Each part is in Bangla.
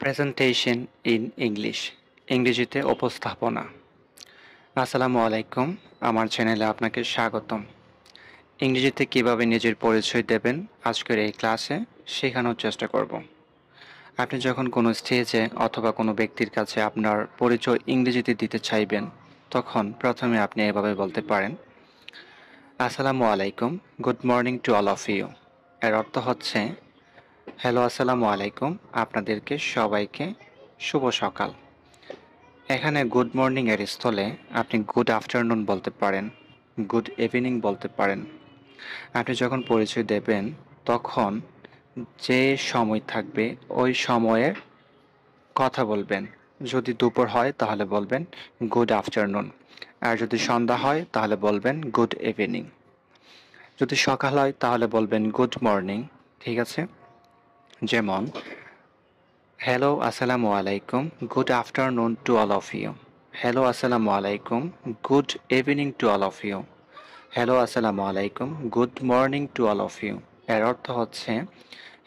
প্রেজেন্টেশন ইন ইংলিশ ইংরেজিতে উপস্থাপনা। আসসালামু আলাইকুম, আমার চ্যানেলে আপনাকে স্বাগতম। ইংরেজিতে কিভাবে নিজের পরিচয় দেবেন আজকের এই ক্লাসে শেখানোর চেষ্টা করব। আপনি যখন কোনো স্টেজে অথবা কোনো ব্যক্তির কাছে আপনার পরিচয় ইংরেজিতে দিতে চাইবেন, তখন প্রথমে আপনি এভাবে বলতে পারেন, আসসালামু আলাইকুম, good morning to all of you. এর অর্থ হচ্ছে, হ্যালো, আসসালামু আলাইকুম, আপনাদেরকে সবাইকে শুভ সকাল। এখানে গুড মর্নিং এর স্থলে আপনি গুড আফটারনুন বলতে পারেন, গুড ইভিনিং বলতে পারেন। আপনি যখন পরিচয় দেবেন তখন যে সময় থাকবে ওই সময়ে কথা বলবেন। যদি দুপুর হয় তাহলে বলবেন গুড আফটারনুন, আর যদি সন্ধ্যা হয় তাহলে বলবেন গুড ইভিনিং। যদি সকাল হয় তাহলে বলবেন গুড মর্নিং। ঠিক আছে? যেমন, হ্যালো, আসসালামু আলাইকুম, good afternoon to all of you. Hello, আসসালামু আলাইকুম, good evening to all of you. Hello, আসসালামু আলাইকুম, good morning to all of you. এর অর্থ হচ্ছে,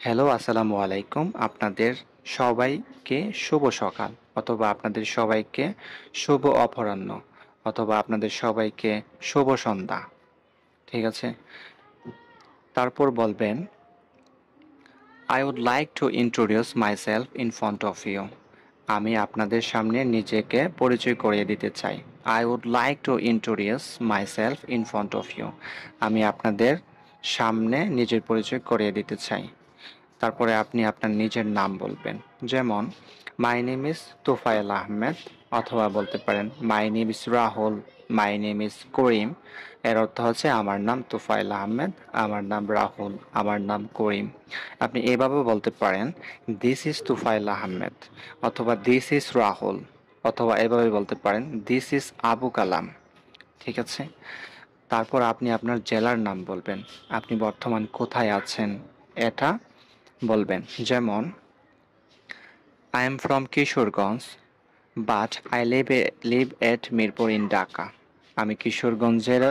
হ্যালো, আসসালামু আলাইকুম, আপনাদের সবাইকে শুভ সকাল, অথবা আপনাদের সবাইকে শুভ অপরাহ্ন, অথবা আপনাদের সবাইকে শুভ সন্ধ্যা। ঠিক আছে? তারপর বলবেন, I would like to introduce myself in front of you. আমি আপনাদের সামনে নিজেকে পরিচয় করিয়ে দিতে চাই। I would like to introduce myself in front of you. আমি আপনাদের সামনে নিজের পরিচয় করিয়ে দিতে চাই। তারপরে আপনি আপনার নিজের নাম বলবেন। যেমন, my name is Tofayel Ahmed, অথবা বলতে পারেন my name is Rahul, my name is Karim. এর অর্থ হচ্ছে আমার নাম তোফায়েল আহমেদ, আমার নাম রাহুল, আমার নাম করিম। আপনি এভাবে বলতে পারেন, দিস ইজ তোফায়েল আহমেদ, অথবা দিস ইজ রাহুল, অথবা এভাবে বলতে পারেন দিস ইজ আবু কালাম। ঠিক আছে? তারপর আপনি আপনার জেলার নাম বলবেন। আপনি বর্তমান কোথায় আছেন এটা বলবেন। যেমন, I am from Kishoreganj, but I live at Mirpur in Dhaka. আমি কিশোরগঞ্জের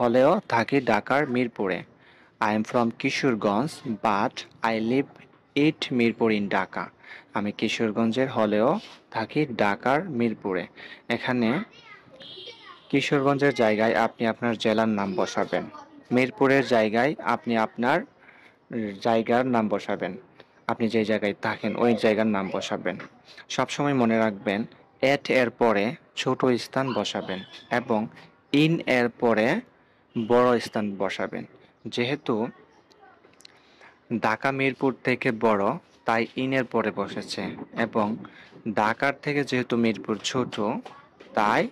হলেও থাকি ঢাকার মিরপুরে। I am from Kishoreganj, but I live at Mirpur in Dhaka. আমি কিশোরগঞ্জের হলেও থাকি ঢাকার মিরপুরে। এখানে কিশোরগঞ্জের জায়গায় আপনি আপনার জেলার নাম বসাবেন। মিরপুরের জায়গায় আপনি আপনার জায়গার নাম বসাবেন। আপনি যে জায়গায় থাকেন ওই জায়গার নাম বসাবেন। সবসময় মনে রাখবেন, এট এর পরে ছোট স্থান বসাবেন এবং ইন এর পরে বড় স্থান বসাবেন। যেহেতু ঢাকা মিরপুর থেকে বড়, তাই ইনের পরে বসেছে, এবং ঢাকার থেকে যেহেতু মিরপুর ছোট, তাই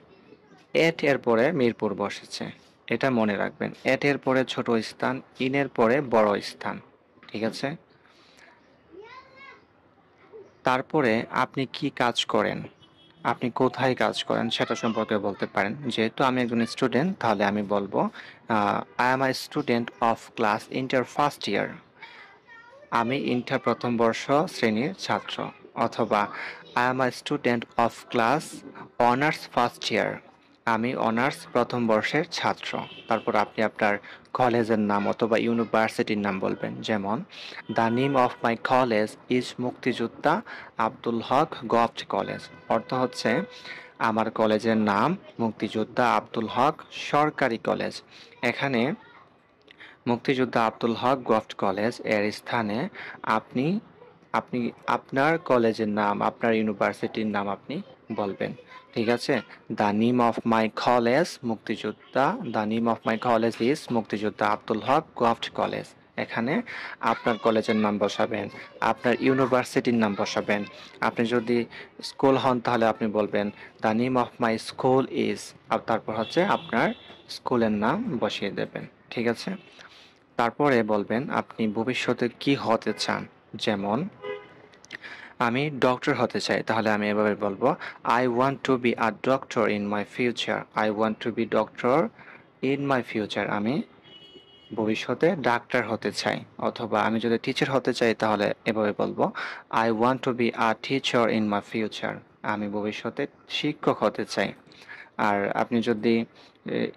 এট এর পরে মিরপুর বসেছে। এটা মনে রাখবেন, এট এর পরে ছোট স্থান, ইনের পরে বড় স্থান। ঠিক আছে? তারপরে আপনি কি কাজ করেন, আপনি কোথায় কাজ করেন সেটা সম্পর্কে বলতে পারেন। যেহেতু আমি একজন স্টুডেন্ট, তাহলে আমি বলবো, I am a student of class inter first year. আমি ইন্টার প্রথম বর্ষ শ্রেণীর ছাত্র। অথবা I am a student of class honours first year. আমি অনার্স প্রথম বর্ষের ছাত্র। তারপর আপনি আপনার কলেজের নাম অথবা ইউনিভার্সিটির নাম বলবেন। যেমন, the name of my college is Muktijoddha Abdul Haque government college. অর্থ হচ্ছে, আমার কলেজের নাম মুক্তিযোদ্ধা আব্দুল হক সরকারি কলেজ। এখানে মুক্তিযোদ্ধা আব্দুল হক গভর্নমেন্ট কলেজ এর স্থানে আপনি আপনি আপনার কলেজের নাম, আপনার ইউনিভার্সিটির নাম আপনি বলবেন। ঠিক আছে? The name of my college Muktijoddha, the name of my college is Muktijoddha Abdul Haque government college. এখানে আপনার কলেজের নাম বসাবেন, আপনার ইউনিভার্সিটির নাম বসাবেন। আপনি যদি স্কুল হন তাহলে আপনি বলবেন the name of my school is, আর তারপর হচ্ছে আপনার স্কুলের নাম বসিয়ে দেবেন। ঠিক আছে? তারপরে বলবেন আপনি ভবিষ্যতে কি হতে চান। যেমন, আমি ডক্টর হতে চাই, তাহলে আমি এভাবে বলবো, I want to be a doctor in my future. I want to be doctor in my future. আমি ভবিষ্যতে ডাক্তার হতে চাই। অথবা আমি যদি টিচার হতে চাই তাহলে এভাবে বলবো, I want to be a teacher in my future. আমি ভবিষ্যতে শিক্ষক হতে চাই। আর আপনি যদি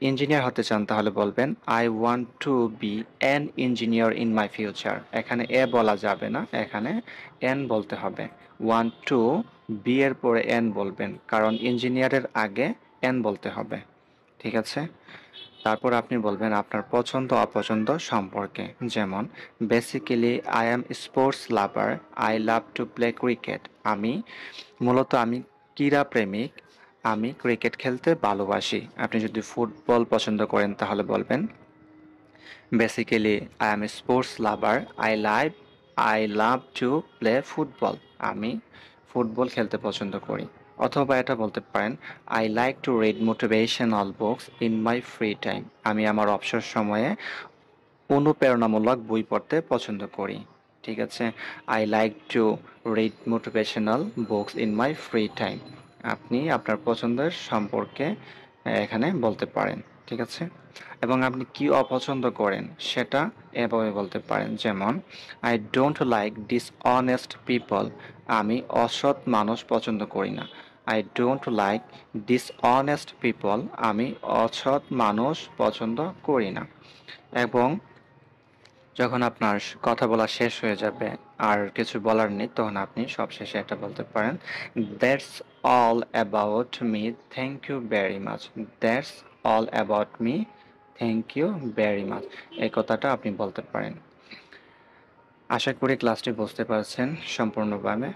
ইঞ্জিনিয়ার হতে চান তাহলে বলবেন I want to be an engineer in my future. এখানে এ বলা যাবে না, এখানে এন বলতে হবে। ওয়ান্ট টু বি এর পরে এন বলবেন, কারণ ইঞ্জিনিয়ারের আগে এন বলতে হবে। ঠিক আছে? তারপর আপনি বলবেন আপনার পছন্দ অপছন্দ সম্পর্কে, যেমন basically I am sports lover, I love to play cricket. আমি ক্রীড়া প্রেমিক, আমি ক্রিকেট খেলতে ভালোবাসি। আপনি যদি ফুটবল পছন্দ করেন তাহলে বলবেন basically I am sports lover, I love to play football. আমি ফুটবল খেলতে পছন্দ করি। অথবা এটা বলতে পারেন I like to read motivational books in my free time. আমি আমার অবসর সময়ে অনুপ্রেরণামূলক বই পড়তে পছন্দ করি। ঠিক আছে? I like to read motivational books in my free time. আপনি আপনার পছন্দের সম্পর্কে এখানে বলতে পারেন। ঠিক আছে? এবং আপনি কি অপছন্দ করেন সেটা এভাবে বলতে পারেন, যেমন I don't like dishonest people. আমি অসৎ মানুষ পছন্দ করি না। I don't like dishonest people. আমি অসৎ মানুষ পছন্দ করি না। এবং যখন আপনার কথা বলা শেষ হয়ে যাবে আর কিছু বলার নেই, তখন আপনি সবশেষে এটা বলতে পারেন that's all about me, thank you very much. That's all about me, thank you very much. এই কথাটা আপনি বলতে পারেন। আশা করি ক্লাসটি বুঝতে পারছেন সম্পূর্ণভাবে।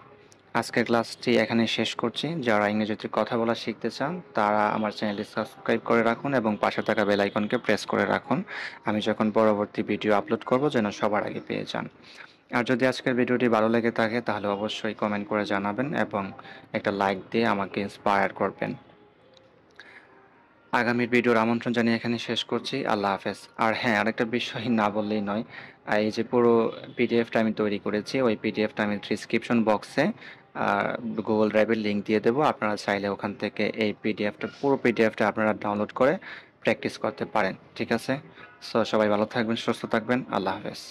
আজকের ক্লাসটি এখানে শেষ করছি। যারা ইংরেজিতে কথা বলা শিখতে চান তারা আমার চ্যানেলটি সাবস্ক্রাইব করে রাখুন এবং পাশে থাকা বেল আইকনকে প্রেস করে রাখুন। আমি যখন পরবর্তী ভিডিও আপলোড করব যেন সবার আগে পেয়ে যান। আর যদি আজকের ভিডিওটি ভালো লেগে থাকে তাহলে অবশ্যই কমেন্ট করে জানাবেন এবং একটা লাইক দিয়ে আমাকে ইন্সপায়ার করবেন। আগামীর ভিডিওর আমন্ত্রণ জানিয়ে এখানে শেষ করছি। আল্লাহ হাফেজ। আর হ্যাঁ, আরেকটা বিষয় না বললেই নয়, এই যে পুরো পিডিএফটা আমি তৈরি করেছি, ওই পিডিএফটা আমি ডিসক্রিপশন বক্সে গুগল ড্রাইভের লিঙ্ক দিয়ে দেবো। আপনারা চাইলে ওখান থেকে এই পুরো পিডিএফটা আপনারা ডাউনলোড করে প্র্যাকটিস করতে পারেন। ঠিক আছে? সো সবাই ভালো থাকবেন, সুস্থ থাকবেন। আল্লাহ হাফেজ।